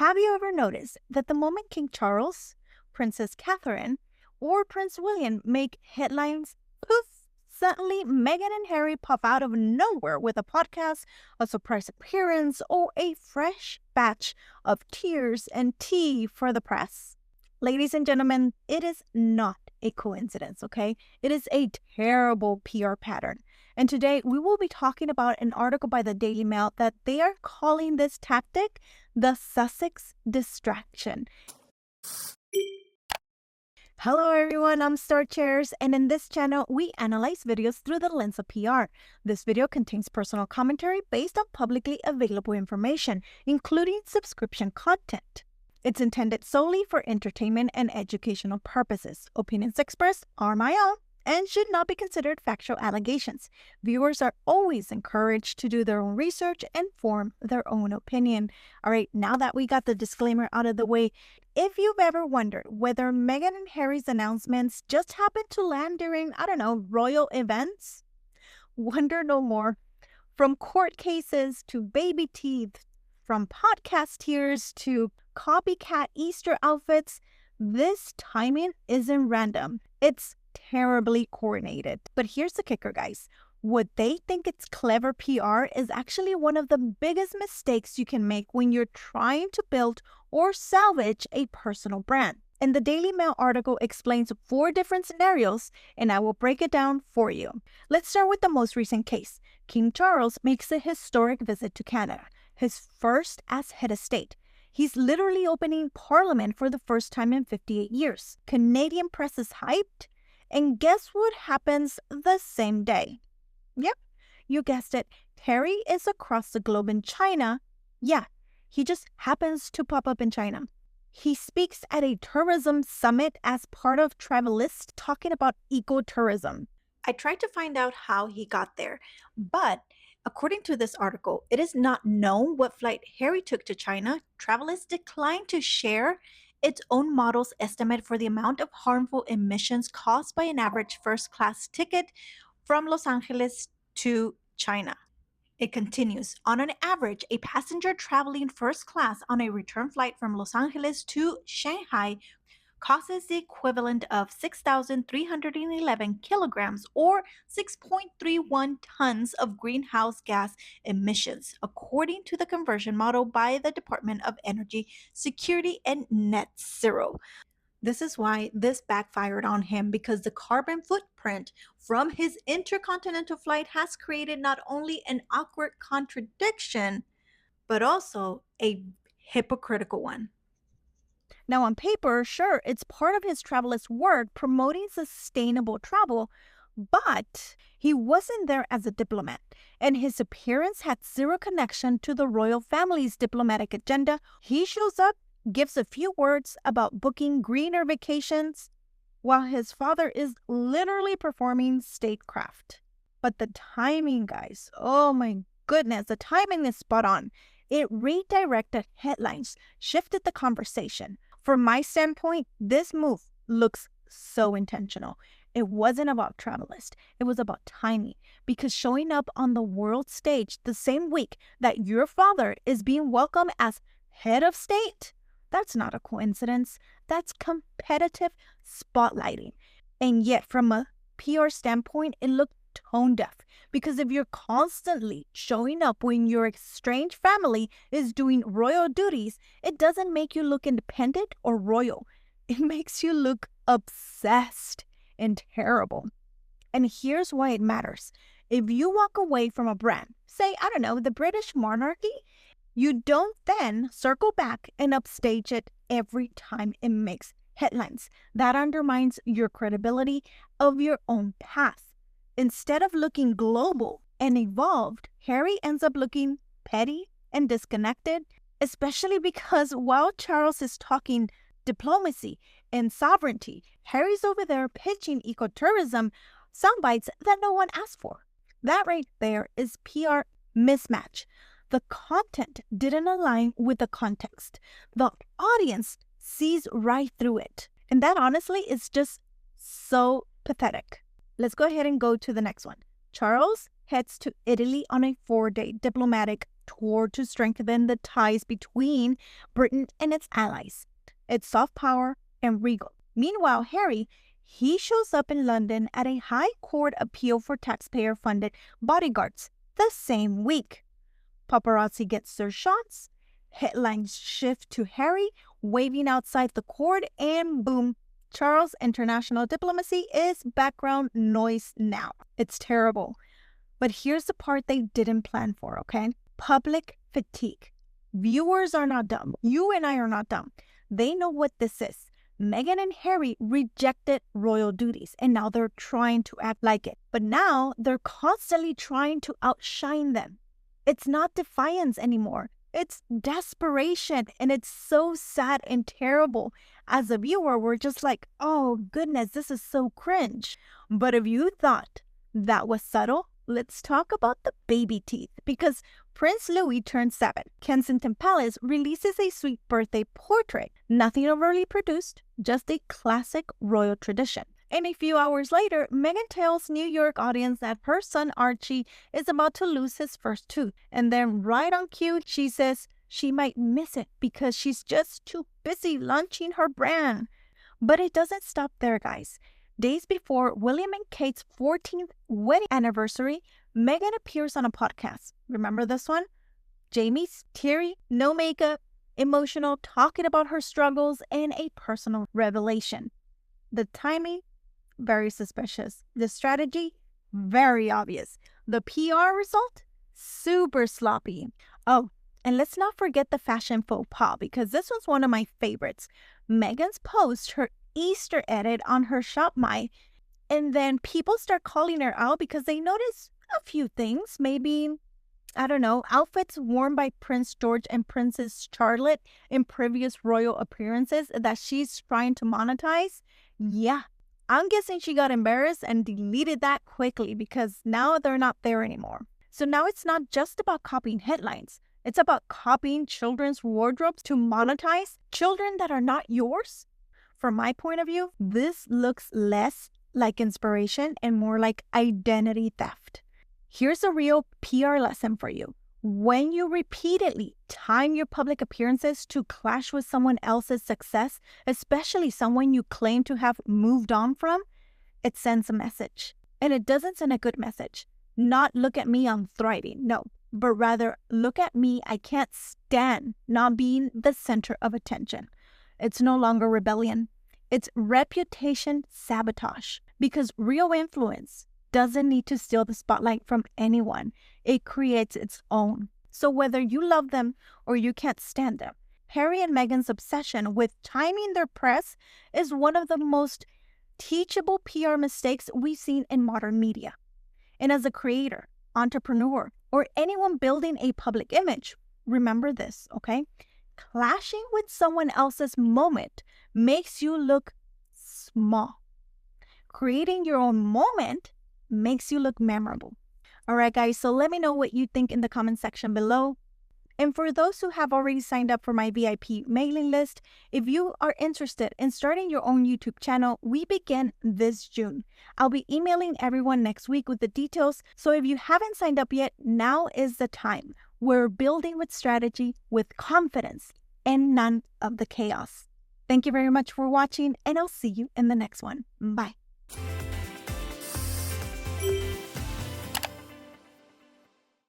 Have you ever noticed that the moment King Charles, Princess Catherine, or Prince William make headlines, poof, suddenly Meghan and Harry pop out of nowhere with a podcast, a surprise appearance, or a fresh batch of tears and tea for the press? Ladies and gentlemen, it is not a coincidence, okay? It is a terrible PR pattern. And today we will be talking about an article by the Daily Mail that they are calling this tactic the Sussex Distraction. Hello everyone, I'm Star Chairs, and in this channel, we analyze videos through the lens of PR. This video contains personal commentary based on publicly available information, including subscription content. It's intended solely for entertainment and educational purposes. Opinions expressed are my own and should not be considered factual allegations. Viewers are always encouraged to do their own research and form their own opinion. All right, now that we got the disclaimer out of the way, if you've ever wondered whether Meghan and Harry's announcements just happened to land during, royal events, wonder no more. From court cases to baby teeth, from podcast tears to copycat Easter outfits, this timing isn't random. It's terribly coordinated. But here's the kicker, guys. What they think it's clever PR is actually one of the biggest mistakes you can make when you're trying to build or salvage a personal brand. And the Daily Mail article explains 4 different scenarios, and I will break it down for you. Let's start with the most recent case. King Charles makes a historic visit to Canada, his first as head of state. He's literally opening Parliament for the first time in 58 years. Canadian press is hyped, and guess what happens the same day? Yep, you guessed it. Harry is across the globe in China. Yeah, he just happens to pop up in China. He speaks at a tourism summit as part of Travelist talking about ecotourism. I tried to find out how he got there, but according to this article, it is not known what flight Harry took to China. Travelist declined to share its own model's estimate for the amount of harmful emissions caused by an average first-class ticket from Los Angeles to China. It continues, on an average, a passenger traveling first class on a return flight from Los Angeles to Shanghai causes the equivalent of 6,311 kilograms or 6.31 tons of greenhouse gas emissions, according to the conversion model by the Department of Energy Security and Net Zero. This is why this backfired on him, because the carbon footprint from his intercontinental flight has created not only an awkward contradiction, but also a hypocritical one. Now, on paper, sure, it's part of his travelist work promoting sustainable travel, but he wasn't there as a diplomat, and his appearance had zero connection to the royal family's diplomatic agenda. He shows up, gives a few words about booking greener vacations, while his father is literally performing statecraft. But the timing, guys, oh my goodness, the timing is spot on. It redirected headlines, shifted the conversation. From my standpoint, this move looks so intentional. It wasn't about Travelist. It was about timing, because showing up on the world stage the same week that your father is being welcomed as head of state, that's not a coincidence. That's competitive spotlighting. And yet, from a PR standpoint, it looked tone deaf, because if you're constantly showing up when your estranged family is doing royal duties, it doesn't make you look independent or royal. It makes you look obsessed and terrible. And here's why it matters. If you walk away from a brand, say, the British monarchy, you don't then circle back and upstage it every time it makes headlines. That undermines your credibility of your own path. Instead of looking global and evolved, Harry ends up looking petty and disconnected, especially because while Charles is talking diplomacy and sovereignty, Harry's over there pitching ecotourism soundbites that no one asked for. That right there is PR mismatch. The content didn't align with the context. The audience sees right through it. And that honestly is just so pathetic. Let's go ahead and go to the next one. Charles heads to Italy on a 4-day diplomatic tour to strengthen the ties between Britain and its allies, its soft power and regal. Meanwhile, Harry, he shows up in London at a high court appeal for taxpayer-funded bodyguards the same week. Paparazzi gets their shots, headlines shift to Harry waving outside the court, and boom, Charles' international diplomacy is background noise now. It's terrible. But here's the part they didn't plan for, okay? Public fatigue. Viewers are not dumb. You and I are not dumb. They know what this is. Meghan and Harry rejected royal duties, and now they're trying to act like it. But now they're constantly trying to outshine them. It's not defiance anymore. It's desperation, and it's so sad and terrible. As a viewer, we're just like, oh goodness, this is so cringe. But if you thought that was subtle, let's talk about the baby teeth, because Prince Louis turned 7. Kensington Palace releases a sweet birthday portrait. Nothing overly produced, just a classic royal tradition. And a few hours later, Meghan tells New York audience that her son Archie is about to lose his first tooth. And then right on cue, she says she might miss it because she's just too busy launching her brand. But it doesn't stop there, guys. Days before William and Kate's 14th wedding anniversary, Meghan appears on a podcast. Remember this one? Jamie's teary, no makeup, emotional, talking about her struggles, and a personal revelation. The timing, very suspicious. The strategy, very obvious. The PR result, super sloppy. Oh, and let's not forget the fashion faux pas, because this was one of my favorites. Meghan's post her Easter edit on her Shop My, and then people start calling her out because they notice a few things. Maybe, I don't know, outfits worn by Prince George and Princess Charlotte in previous royal appearances that she's trying to monetize. Yeah, I'm guessing she got embarrassed and deleted that quickly because now they're not there anymore. So now it's not just about copying headlines. It's about copying children's wardrobes to monetize children that are not yours. From my point of view, this looks less like inspiration and more like identity theft. Here's a real PR lesson for you. When you repeatedly time your public appearances to clash with someone else's success, especially someone you claim to have moved on from, it sends a message. And it doesn't send a good message. Not look at me, I'm thriving. No, but rather look at me, I can't stand not being the center of attention. It's no longer rebellion. It's reputation sabotage, because real influence doesn't need to steal the spotlight from anyone. It creates its own. So whether you love them or you can't stand them, Harry and Meghan's obsession with timing their press is one of the most teachable PR mistakes we've seen in modern media. And as a creator, entrepreneur, or anyone building a public image, remember this, okay? Clashing with someone else's moment makes you look small. Creating your own moment makes you look memorable. All right, guys, so let me know what you think in the comment section below. And for those who have already signed up for my VIP mailing list, if you are interested in starting your own YouTube channel, we begin this June. I'll be emailing everyone next week with the details. So if you haven't signed up yet, now is the time. We're building with strategy, with confidence, and none of the chaos. Thank you very much for watching, and I'll see you in the next one. Bye.